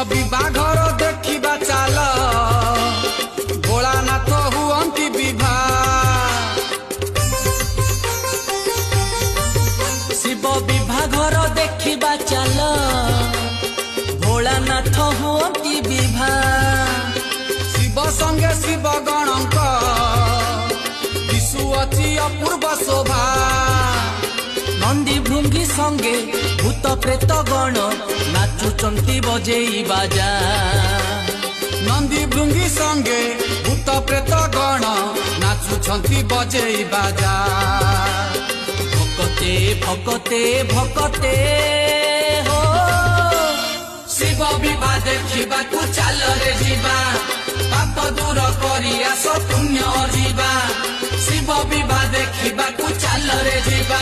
विवाहर देखा चाल भोलानाथ हुअंती विवाह। शिव विवाहर देखा चाल भोलानाथ हुअंती विवाह। शिव संगे शिव गणक दिशुअछि अपूर्व शोभा। नंदी भृंगी संगे भूत प्रेत गण नाचुचंती बजेई बाजा। नंदी भृंगी संगे भूत प्रेत गण नाचुछंती बजेई बाजा। भकते भकते भकते हो शिव विवाह देखा चाल रे जीवा। पाप दूर करी आस पुण्य जीवा। शिव विवाह देखा चाल रे जीवा।